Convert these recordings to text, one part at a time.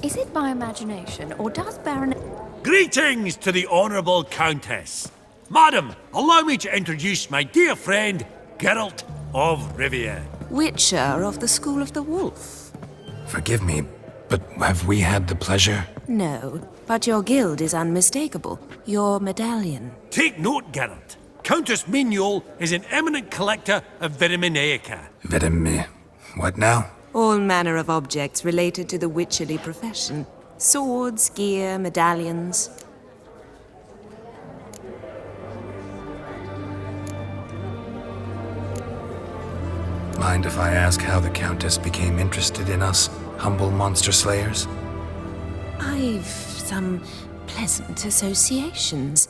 Is it my imagination, or does Baron... Greetings to the Honourable Countess. Madam, allow me to introduce my dear friend, Geralt of Rivia. Witcher of the School of the Wolf. Forgive me, but have we had the pleasure? No, but your guild is unmistakable. Your medallion. Take note, Geralt. Countess Mignoul is an eminent collector of Vitaminaica. What now? All manner of objects related to the witcherly profession. Swords, gear, medallions. Mind if I ask how the Countess became interested in us, humble monster slayers? I've some pleasant associations,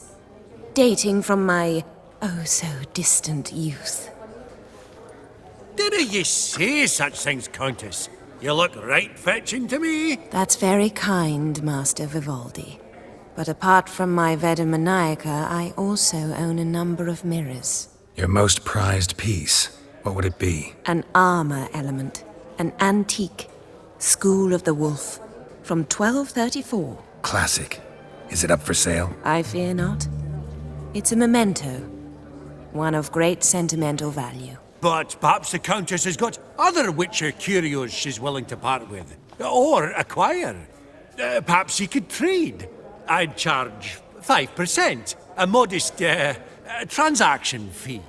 dating from my oh-so-distant youth. Didn't you say such things, Countess? You look right fetching to me. That's very kind, Master Vivaldi. But apart from my Vitaminaica, I also own a number of mirrors. Your most prized piece, what would it be? An armor element, an antique, School of the Wolf, from 1234. Classic. Is it up for sale? I fear not. It's a memento, one of great sentimental value. But perhaps the Countess has got other Witcher curios she's willing to part with. Or acquire. Perhaps he could trade. I'd charge 5%, a modest transaction fee.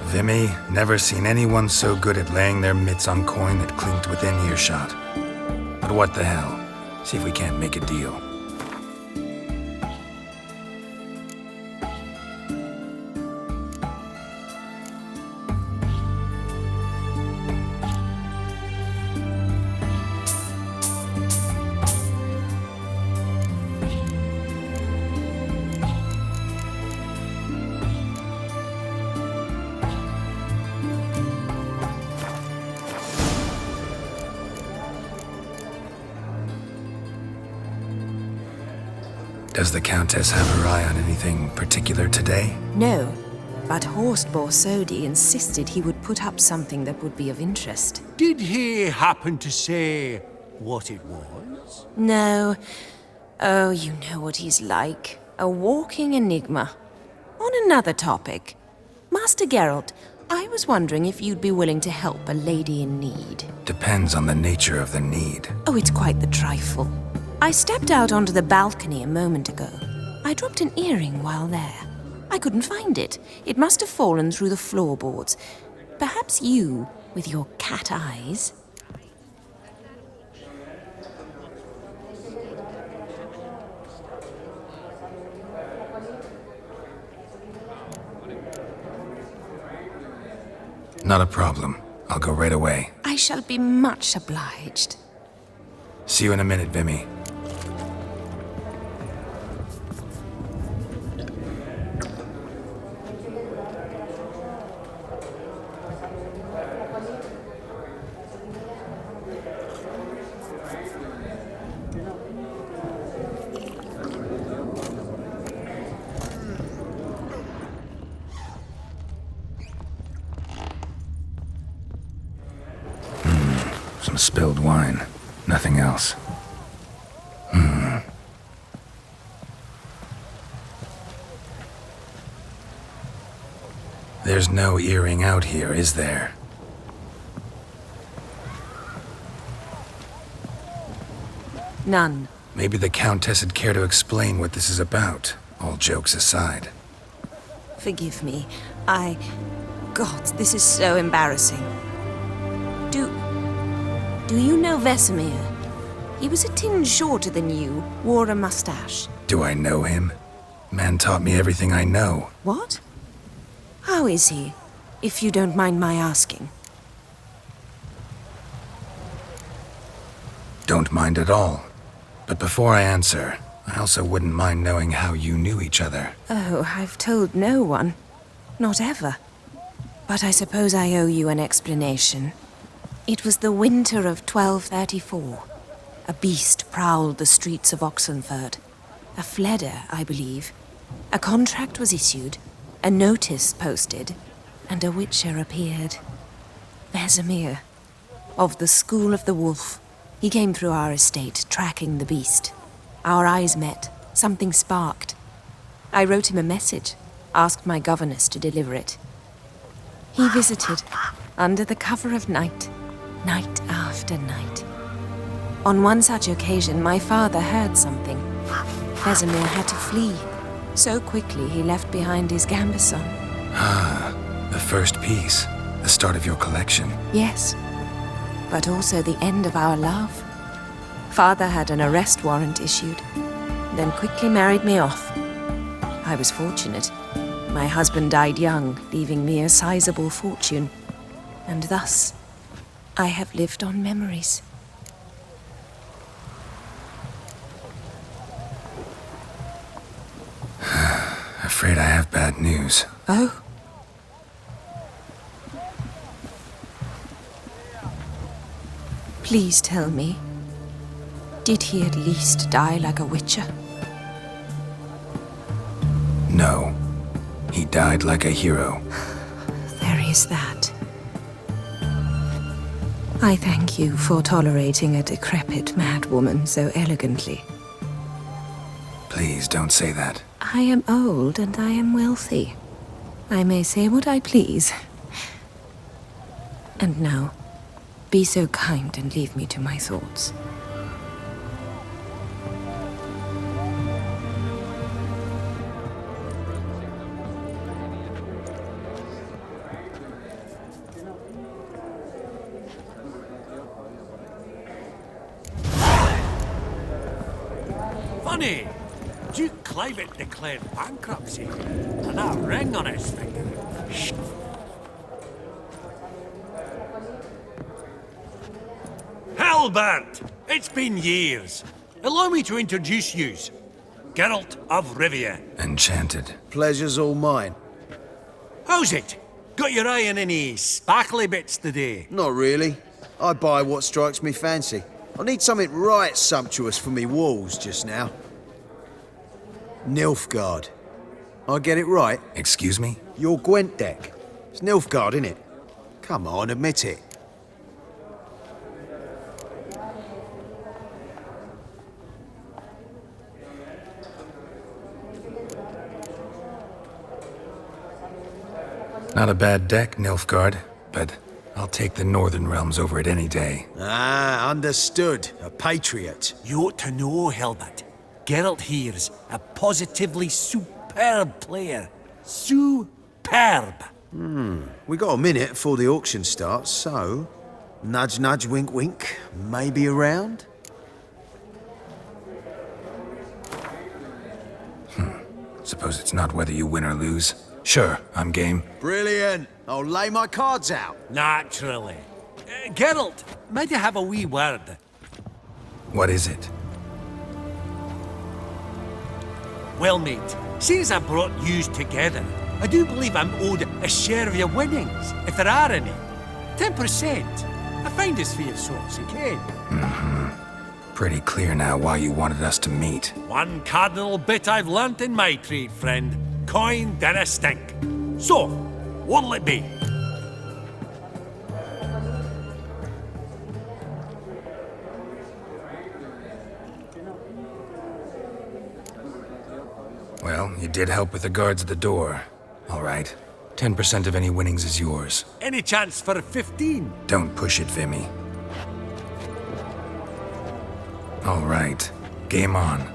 Vimy, never seen anyone so good at laying their mitts on coin that clinked within earshot. But what the hell? See if we can't make a deal. Does the Countess have her eye on anything particular today? No, but Horst Borsodi insisted he would put up something that would be of interest. Did he happen to say what it was? No. Oh, you know what he's like. A walking enigma. On another topic. Master Geralt, I was wondering if you'd be willing to help a lady in need. Depends on the nature of the need. Oh, it's quite the trifle. I stepped out onto the balcony a moment ago. I dropped an earring while there. I couldn't find it. It must have fallen through the floorboards. Perhaps you, with your cat eyes... Not a problem. I'll go right away. I shall be much obliged. See you in a minute, Vimy. Some spilled wine. Nothing else. There's no earring out here, is there? None. Maybe the Countess would care to explain what this is about, all jokes aside. Forgive me. God, this is so embarrassing. Do you know Vesemir? He was a tinge shorter than you, wore a mustache. Do I know him? Man taught me everything I know. What? How is he, if you don't mind my asking? Don't mind at all. But before I answer, I also wouldn't mind knowing how you knew each other. Oh, I've told no one. Not ever. But I suppose I owe you an explanation. It was the winter of 1234. A beast prowled the streets of Oxenford. A fledder, I believe. A contract was issued, a notice posted, and a witcher appeared. Vesemir, of the School of the Wolf. He came through our estate, tracking the beast. Our eyes met. Something sparked. I wrote him a message, asked my governess to deliver it. He visited, under the cover of night, night after night. On one such occasion, my father heard something. Vesemir had to flee. So quickly, he left behind his gambeson. Ah, the first piece. The start of your collection. Yes, but also the end of our love. Father had an arrest warrant issued, then quickly married me off. I was fortunate. My husband died young, leaving me a sizable fortune. And thus, I have lived on memories. Afraid I have bad news. Oh? Please tell me, did he at least die like a witcher? No. He died like a hero. There is that. I thank you for tolerating a decrepit madwoman so elegantly. Please don't say that. I am old and I am wealthy. I may say what I please. And now, be so kind and leave me to my thoughts. Funny! Duke Clivet declared bankruptcy, and that ring on his finger. Halbert! It's been years. Allow me to introduce yous. Geralt of Rivia. Enchanted. Pleasure's all mine. How's it? Got your eye on any sparkly bits today? Not really. I buy what strikes me fancy. I need something right sumptuous for me walls just now. Nilfgaard. I get it right? Excuse me? Your Gwent deck. It's Nilfgaard, innit? Come on, admit it. Not a bad deck, Nilfgaard, but I'll take the Northern Realms over it any day. Ah, understood. A patriot. You ought to know, Halbert. Geralt here's a positively superb player. Superb! We got a minute before the auction starts, so... Nudge, nudge, wink, wink. Maybe around? Suppose it's not whether you win or lose. Sure, I'm game. Brilliant. I'll lay my cards out. Naturally. Geralt, might I have a wee word? What is it? Well, mate, seeing as I brought yous together, I do believe I'm owed a share of your winnings, if there are any. 10%. I find this for your sorts, okay? Pretty clear now why you wanted us to meet. One cardinal bit I've learnt in my trade, friend. Coin dinna stink. So, what'll it be? Well, you did help with the guards at the door. All right. 10% of any winnings is yours. Any chance for 15? Don't push it, Vimy. All right. Game on.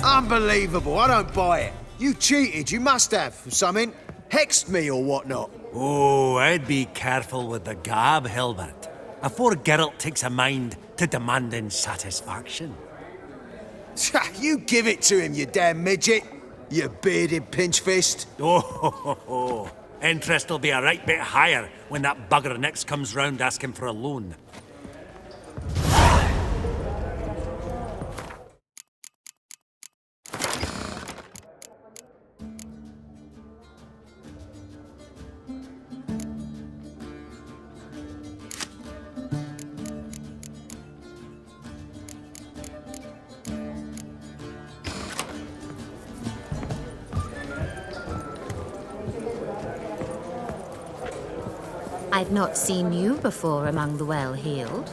Unbelievable, I don't buy it. You cheated, you must have, something. Hexed me or whatnot. Oh, I'd be careful with the gab, Hilbert. Afore Geralt takes a mind to demanding satisfaction. You give it to him, you damn midget. You bearded pinchfist. Oh, interest will be a right bit higher when that bugger next comes round asking for a loan. I've not seen you before among the well-heeled.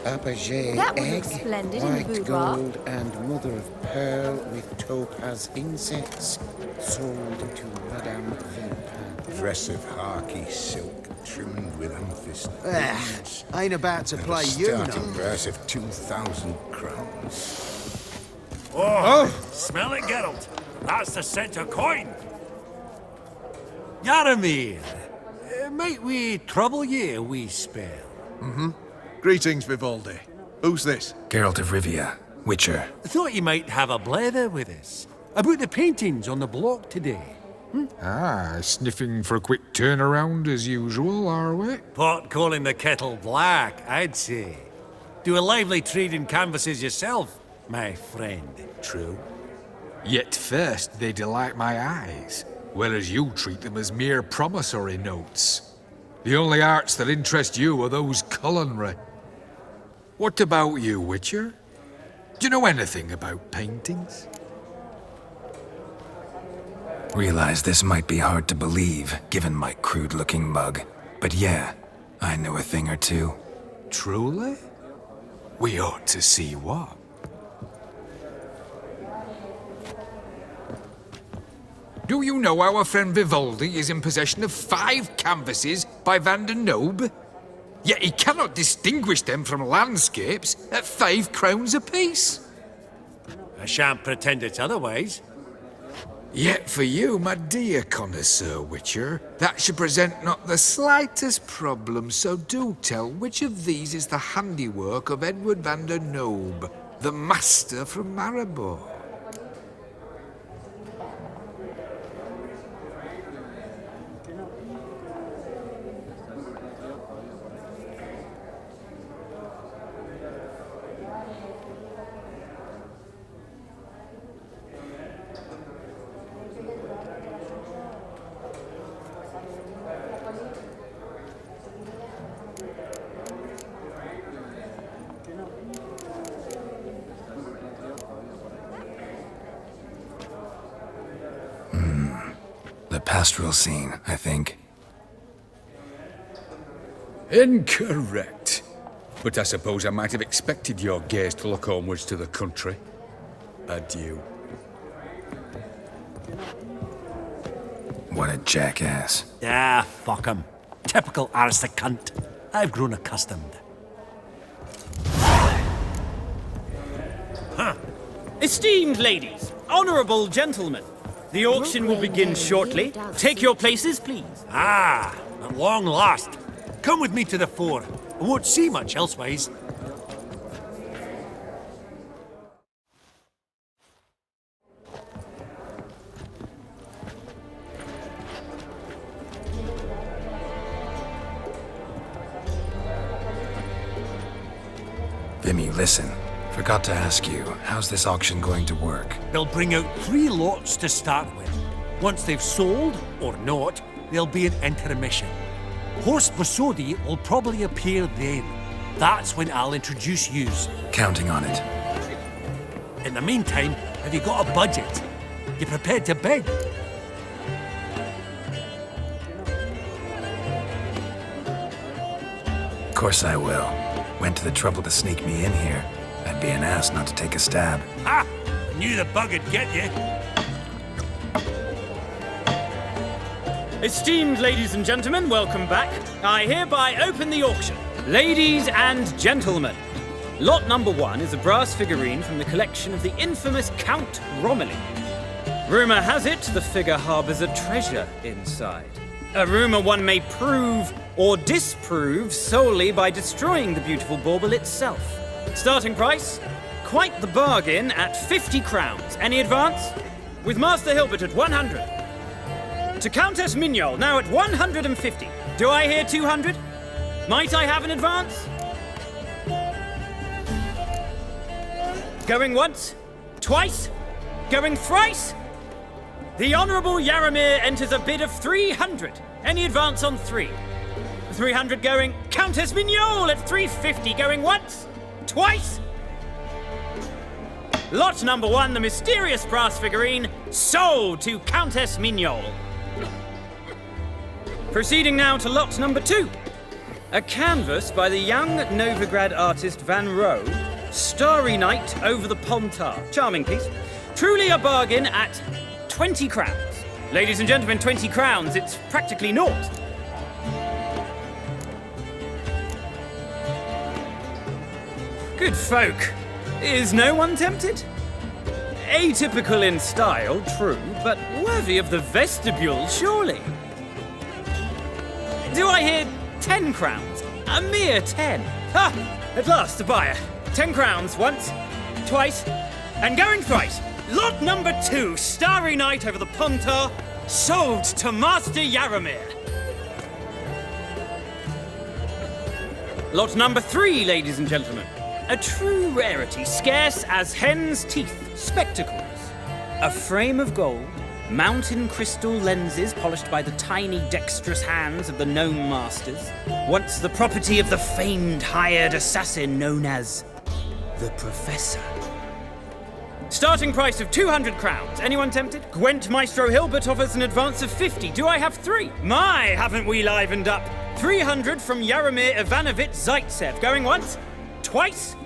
Fabergé That would egg, look splendid in the white boudoir. gold and mother of pearl with topaz insets, sold to Madame Villepin. Dress of harky silk trimmed with amethyst. Ain't about to play you, Starting no. price of 2,000 crowns. Oh, smell it, Geralt. That's the center coin. Yaramir, might we trouble ye a wee spell? Greetings, Vivaldi. Who's this? Geralt of Rivia, Witcher. Thought you might have a blether with us about the paintings on the block today. Ah, sniffing for a quick turnaround as usual, are we? Pot calling the kettle black, I'd say. Do a lively trade in canvases yourself, my friend. True. Yet first they delight my eyes, whereas you treat them as mere promissory notes. The only arts that interest you are those culinary. What about you, Witcher? Do you know anything about paintings? Realize this might be hard to believe, given my crude-looking mug. But yeah, I know a thing or two. Truly? We ought to see what. Do you know our friend Vivaldi is in possession of 5 canvases by Van der Nobe? Yet he cannot distinguish them from landscapes at 5 crowns apiece. I shan't pretend it's otherwise. Yet for you, my dear connoisseur Witcher, that should present not the slightest problem, so do tell which of these is the handiwork of Edward van der Nobe, the master from Maribor. The pastoral scene, I think. Incorrect. But I suppose I might have expected your gaze to look homewards to the country. Adieu. What a jackass. Ah, fuck him. Typical aristocrat. I've grown accustomed. Esteemed ladies, honourable gentlemen, the auction will begin shortly. Take your places, please. Ah, at long last. Come with me to the fore. I won't see much elsewise. Vimy, listen. Forgot to ask you, how's this auction going to work? They'll bring out 3 lots to start with. Once they've sold, or not, there'll be an intermission. Horst Bosodi will probably appear then. That's when I'll introduce yous. Counting on it. In the meantime, have you got a budget? You prepared to bid? Of course I will. Went to the trouble to sneak me in here. I'd be an ass not to take a stab. Ha! I knew the bug would get you. Esteemed ladies and gentlemen, welcome back. I hereby open the auction. Ladies and gentlemen, lot number 1 is a brass figurine from the collection of the infamous Count Romilly. Rumour has it the figure harbours a treasure inside. A rumour one may prove or disprove solely by destroying the beautiful bauble itself. Starting price? Quite the bargain at 50 crowns. Any advance? With Master Hilbert at 100. To Countess Mignol, now at 150. Do I hear 200? Might I have an advance? Going once? Twice? Going thrice? The Honourable Yaramir enters a bid of 300. Any advance on 3? 300 going. Countess Mignol at 350. Going once? Twice? Lot number 1, the mysterious brass figurine, sold to Countess Mignol. Proceeding now to lot number 2. A canvas by the young Novigrad artist Van Rohe, Starry Night over the Pontar. Charming piece. Truly a bargain at 20 crowns. Ladies and gentlemen, 20 crowns, it's practically naught. Good folk. Is no one tempted? Atypical in style, true, but worthy of the vestibule, surely. Do I hear 10 crowns? A mere 10. Ha! At last, a buyer. 10 crowns once, twice, and going thrice. Lot number 2, Starry Night over the Pontar, sold to Master Yaramir. Lot number 3, ladies and gentlemen. A true rarity, scarce as hen's teeth, spectacles. A frame of gold, mountain crystal lenses polished by the tiny dexterous hands of the gnome masters, once the property of the famed hired assassin known as the Professor. Starting price of 200 crowns. Anyone tempted? Gwent Maestro Hilbert offers an advance of 50. Do I have 3? My, haven't we livened up? 300 from Yaramir Ivanovich Zaitsev. Going once? Twice?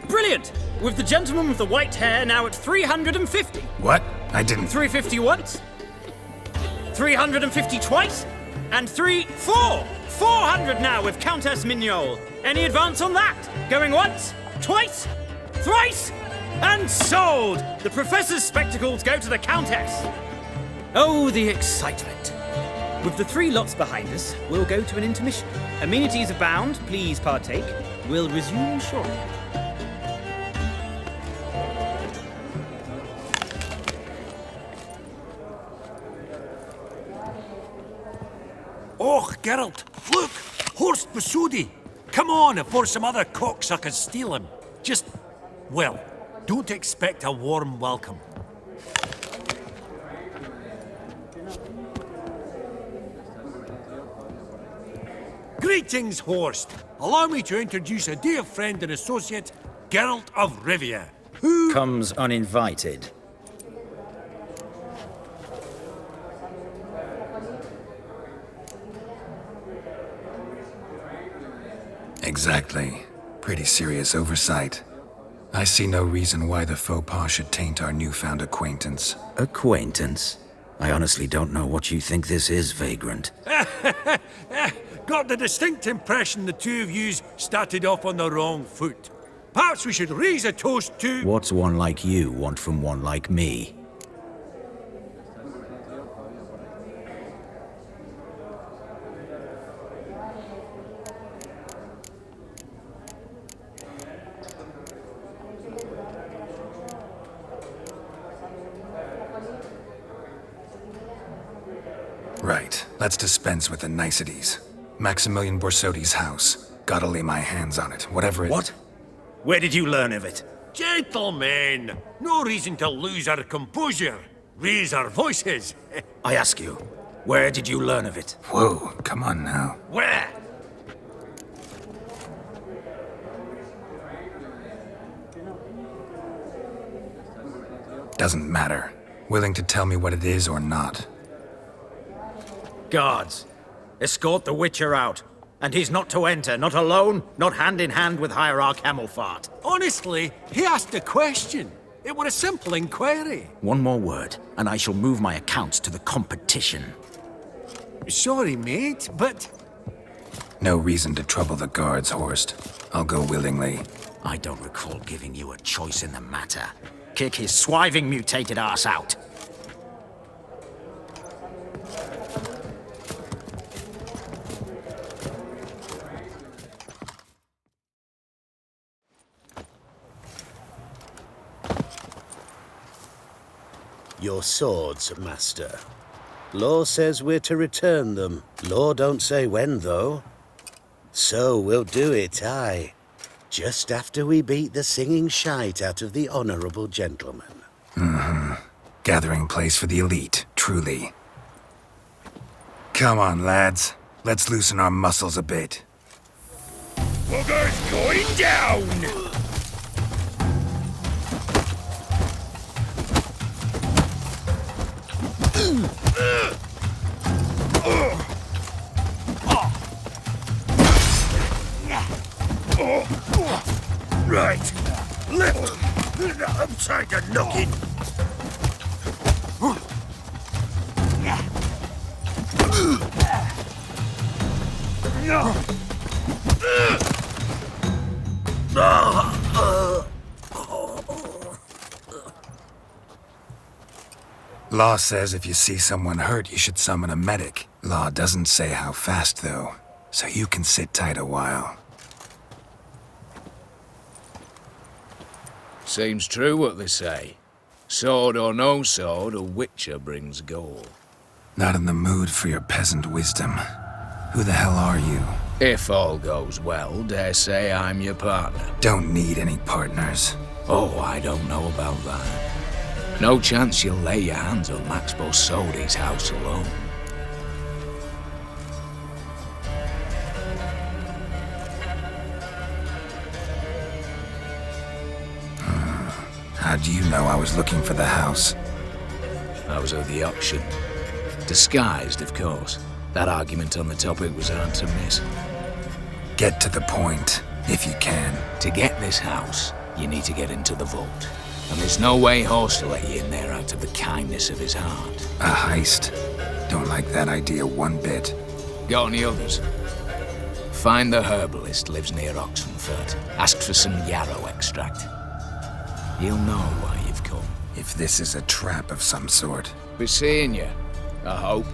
Brilliant! With the gentleman with the white hair now at 350. What? I didn't... 350 once? 350 twice? And 400 now with Countess Mignol. Any advance on that? Going once? Twice? Thrice? And sold! The Professor's spectacles go to the Countess. Oh, the excitement. With the 3 lots behind us, we'll go to an intermission. Amenities abound, please partake. We'll resume shortly. Oh, Geralt, look! Horst Besudi! Come on, before some other cocksuckers steal him. Just, well, don't expect a warm welcome. Greetings, Horst. Allow me to introduce a dear friend and associate, Geralt of Rivia, who... comes uninvited. Exactly. Pretty serious oversight. I see no reason why the faux pas should taint our newfound acquaintance. Acquaintance? I honestly don't know what you think this is, Vagrant. Got the distinct impression the two of yous started off on the wrong foot. Perhaps we should raise a toast to... What's one like you want from one like me? Right. Let's dispense with the niceties. Maximilian Borsodi's house. Gotta lay my hands on it, whatever it... What? Where did you learn of it? Gentlemen, no reason to lose our composure. Raise our voices. I ask you, where did you learn of it? Whoa, come on now. Where? Doesn't matter. Willing to tell me what it is or not. Guards, escort the Witcher out. And he's not to enter, not alone, not hand in hand with Hierarch Hamelfart. Honestly, he asked a question. It were a simple inquiry. One more word, and I shall move my accounts to the competition. Sorry, mate, but... No reason to trouble the guards, Horst. I'll go willingly. I don't recall giving you a choice in the matter. Kick his swiving mutated ass out. Your swords, Master. Law says we're to return them. Law don't say when, though. So we'll do it, aye. Just after we beat the singing shite out of the honorable gentleman. Mm-hmm. Gathering place for the elite, truly. Come on, lads. Let's loosen our muscles a bit. Bugger's going down! Right. Lift. I'm trying to knock it. Law says if you see someone hurt, you should summon a medic. Law doesn't say how fast, though, so you can sit tight a while. Seems true what they say. Sword or no sword, a witcher brings gore. Not in the mood for your peasant wisdom. Who the hell are you? If all goes well, dare say I'm your partner. Don't need any partners. Oh, I don't know about that. No chance you'll lay your hands on Max Bossodi's house alone. How do you know I was looking for the house? I was at the auction. Disguised, of course. That argument on the topic was hard to miss. Get to the point, if you can. To get this house, you need to get into the vault. And there's no way Horst will let you in there out of the kindness of his heart. A heist? Don't like that idea one bit. Got any others? Find the herbalist lives near Oxenfurt. Ask for some yarrow extract. He'll know why you've come. If this is a trap of some sort. Be seeing you, I hope.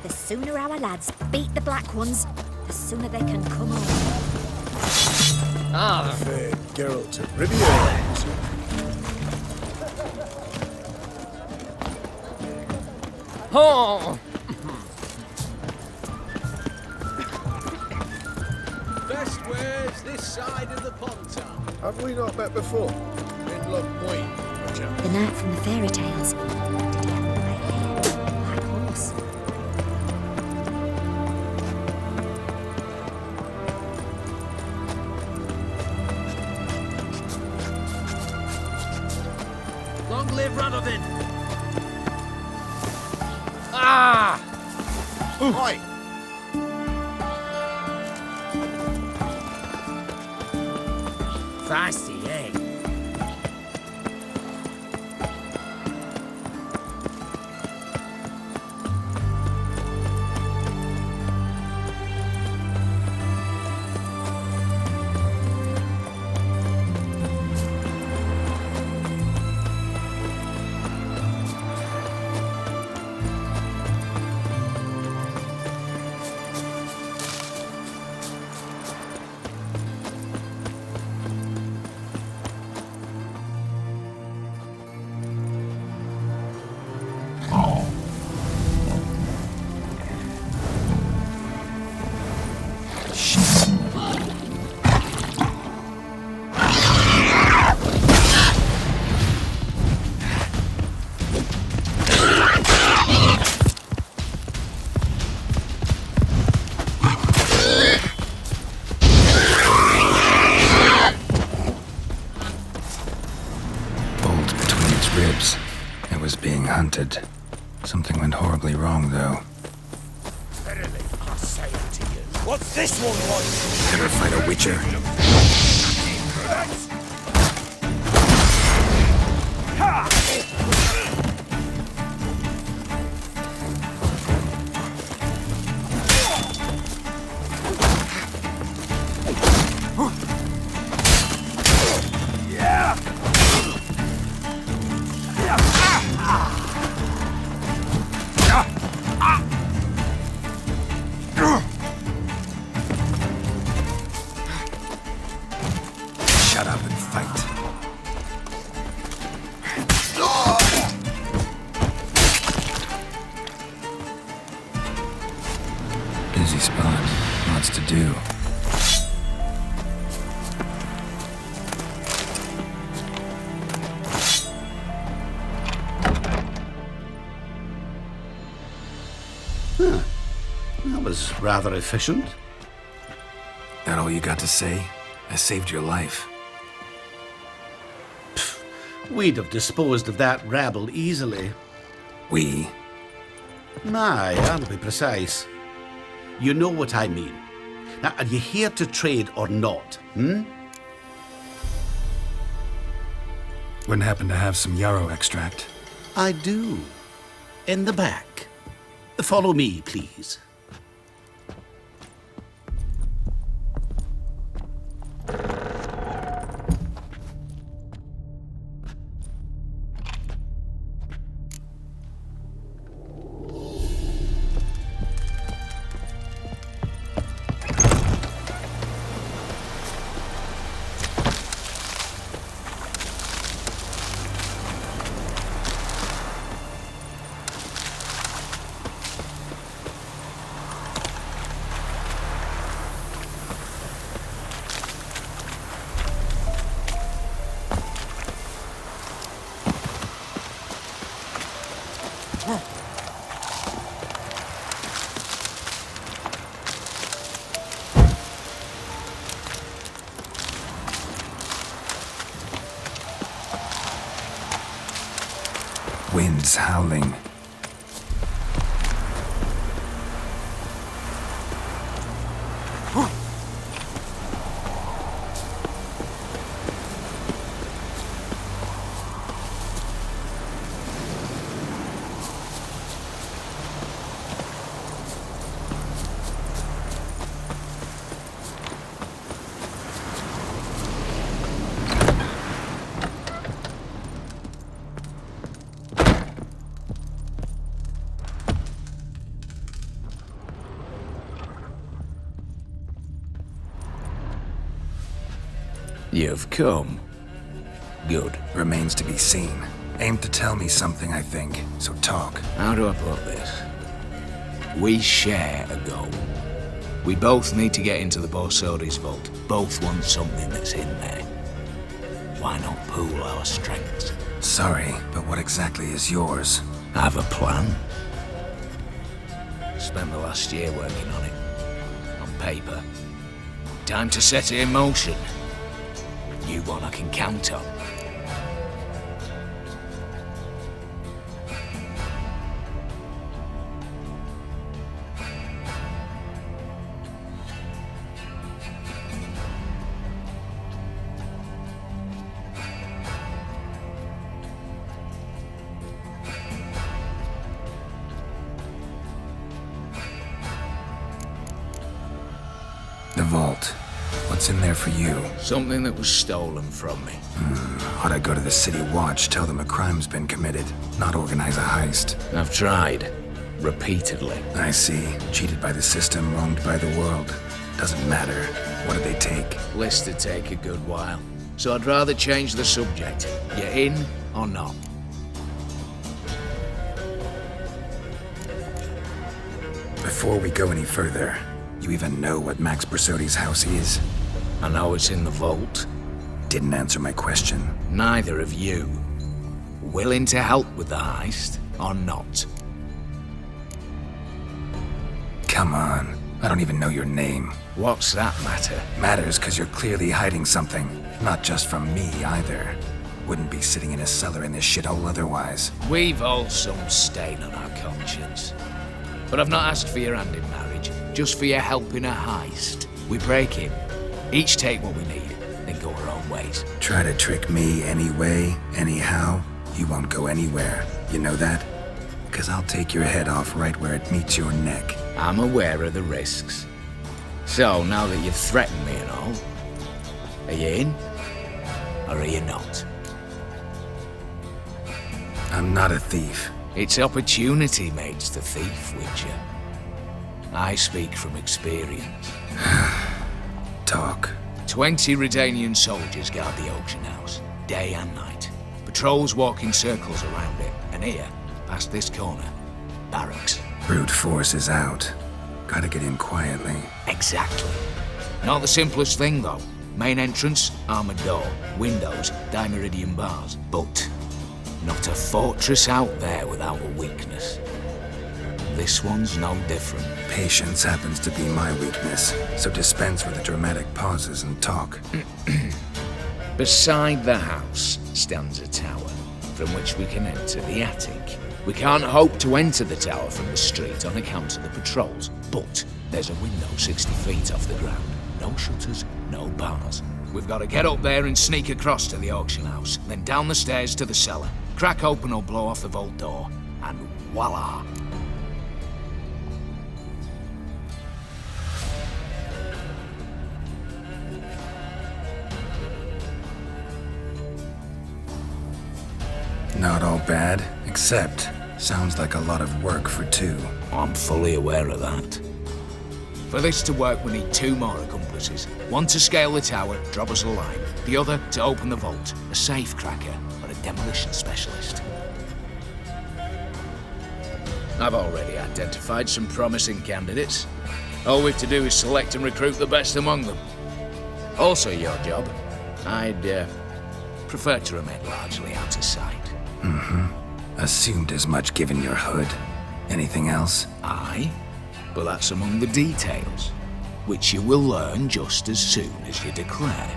The sooner our lads beat the black ones, the sooner they can come home. Ah, fair Geralt of Rivia. Oh! Best wares this side of the pond town. Have we not met before? In Loch Queen, Roger. The knight from the fairy tales. Did he have white hair? White horse? Long live Radovid! Ah! Oi! Feisty, eh? Hunted. Something went horribly wrong, though. Verily, I say it to you. What's this one like? Never fight a witcher. Shut up and fight. Busy spot. Lots to do. Huh. That was rather efficient. That all you got to say? I saved your life. We'd have disposed of that rabble easily. We? My, I'll be precise. You know what I mean. Now, are you here to trade or not, Wouldn't happen to have some yarrow extract? I do. In the back. Follow me, please. Winds howling. You've come. Good. Remains to be seen. Aim to tell me something, I think. So talk. How do I put this? We share a goal. We both need to get into the Borsodi's vault. Both want something that's in there. Why not pool our strengths? Sorry, but what exactly is yours? I have a plan. Spent the last year working on it. On paper. Time to set it in motion. You one I can count on. The vault. What's in there for you? Something that was stolen from me. Ought I go to the City Watch, tell them a crime's been committed, not organize a heist? I've tried. Repeatedly. I see. Cheated by the system, wronged by the world. Doesn't matter. What did they take? List'd take a good while. So I'd rather change the subject. You in or not? Before we go any further, you even know what Max Borsodi's house is? I know it's in the vault. Didn't answer my question. Neither of you. Willing to help with the heist, or not? Come on. I don't even know your name. What's that matter? Matters because you're clearly hiding something. Not just from me, either. Wouldn't be sitting in a cellar in this shithole otherwise. We've all some stain on our conscience. But I've not asked for your hand in marriage. Just for your help in a heist. We break in. Each take what we need, then go our own ways. Try to trick me anyway, anyhow, you won't go anywhere. You know that? Because I'll take your head off right where it meets your neck. I'm aware of the risks. So, now that you've threatened me and all, are you in? Or are you not? I'm not a thief. It's opportunity makes the thief, Witcher. I speak from experience. Talk. 20 Redanian soldiers guard the auction house, day and night. Patrols walk in circles around it, and here, past this corner, barracks. Brute force is out. Gotta get in quietly. Exactly. Not the simplest thing, though. Main entrance, armored door, windows, dimeridian bars. But not a fortress out there without a weakness. This one's no different. Patience happens to be my weakness, so dispense with the dramatic pauses and talk. Beside the house stands a tower, from which we can enter the attic. We can't hope to enter the tower from the street on account of the patrols, but there's a window 60 feet off the ground. No shutters, no bars. We've got to get up there and sneak across to the auction house, then down the stairs to the cellar, crack open or blow off the vault door, and voila! Not all bad, except sounds like a lot of work for two. I'm fully aware of that. For this to work, we need 2 more accomplices. One to scale the tower, drop us a line. The other to open the vault, a safe cracker or a demolition specialist. I've already identified some promising candidates. All we've to do is select and recruit the best among them. Also your job. I'd prefer to remain largely out of sight. Assumed as much given your hood. Anything else? Aye, but that's among the details, which you will learn just as soon as you declare.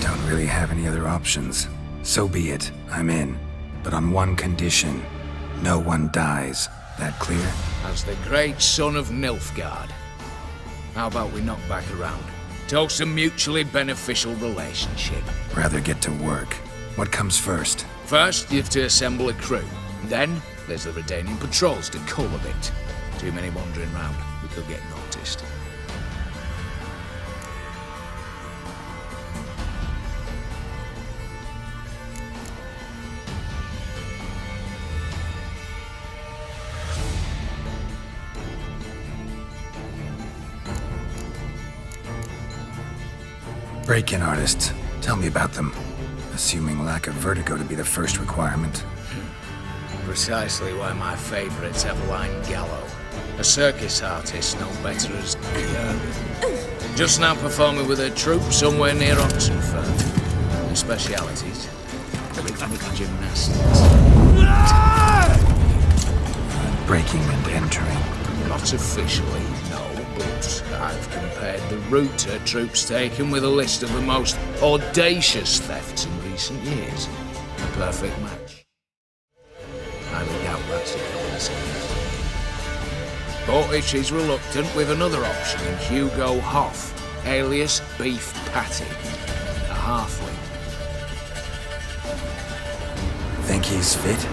Don't really have any other options. So be it, I'm in. But on one condition. No one dies. That clear? As the great son of Nilfgaard. How about we knock back around? Toast a mutually beneficial relationship. Rather get to work. What comes first? First, you have to assemble a crew. Then, there's the Redanian patrols to cull a bit. Too many wandering round. We could get noticed. Break-in artists. Tell me about them. Assuming lack of vertigo to be the first requirement. Precisely why my favorites have lined Gallo. A circus artist no better as just now performing with a troupe somewhere near Oxenford. Their specialities? Rhythmic gymnastics. Breaking and entering. Not officially, no, but I've compared the route her troops taken with a list of the most audacious thefts in recent years. A perfect match. I doubt that's a coincidence. But if she's reluctant, with another option in Hugo Hoff, alias Beef Patty, a halfling. Think he's fit?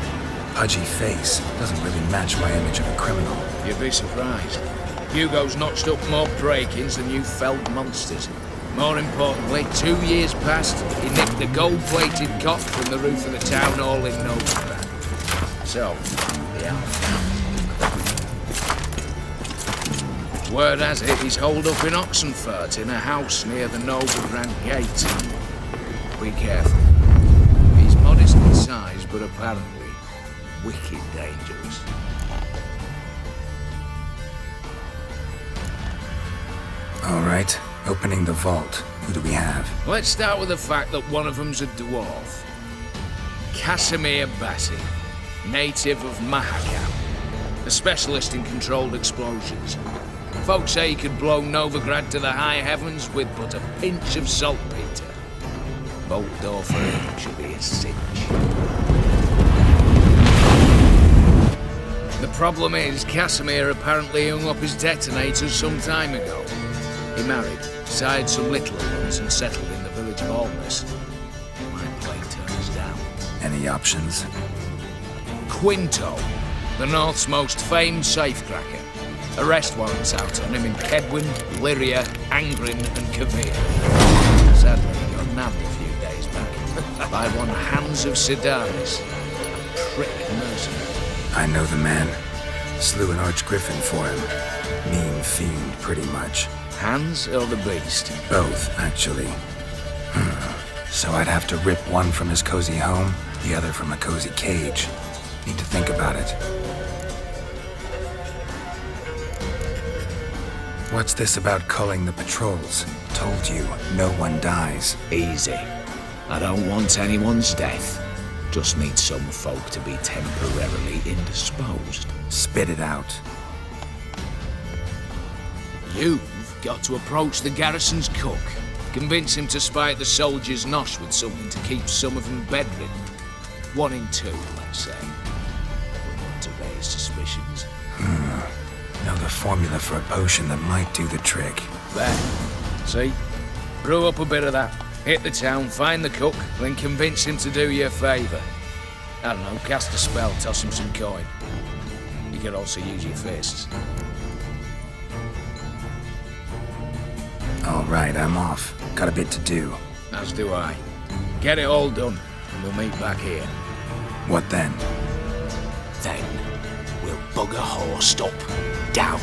Pudgy face doesn't really match my image of a criminal. You'd be surprised. Hugo's notched up more break-ins than you felled monsters. More importantly, 2 years past, he nicked the gold-plated cot from the roof of the town hall in Novigrad. So, the outcome. Word has it he's holed up in Oxenfurt in a house near the Novigrad gate. Be careful. He's modest in size, but apparently wicked dangerous. All right, opening the vault. Who do we have? Let's start with the fact that one of them's a dwarf. Casimir Bassi, native of Mahakam, a specialist in controlled explosions. Folks say he could blow Novigrad to the high heavens with but a pinch of saltpeter. Bolt door for him should be a cinch. The problem is, Casimir apparently hung up his detonators some time ago. He married, sired some littler ones, and settled in the village of Alness. Might play turns down. Any options? Quinto, the North's most famed safecracker. Arrest warrants out on him in Kedwin, Lyria, Angrin, and Kavir. Sadly, he got nabbed a few days back by one Hans of Sedaris, a prick mercenary. I know the man. Slew an archgriffin for him. Mean fiend, pretty much. Hans or the beast? Both, actually. So I'd have to rip one from his cozy home, the other from a cozy cage. Need to think about it. What's this about culling the patrols? Told you, no one dies. Easy. I don't want anyone's death. Just need some folk to be temporarily indisposed. Spit it out. You've got to approach the garrison's cook. Convince him to spite the soldiers' nosh with something to keep some of them bedridden. 1 in 2, let's say. Not to raise suspicions. Know the formula for a potion that might do the trick. There. See? Brew up a bit of that. Hit the town, find the cook, then convince him to do you a favour. I don't know, cast a spell, toss him some coin. You could also use your fists. All right, I'm off. Got a bit to do. As do I. Get it all done, and we'll meet back here. What then? Then, we'll bugger horse up, down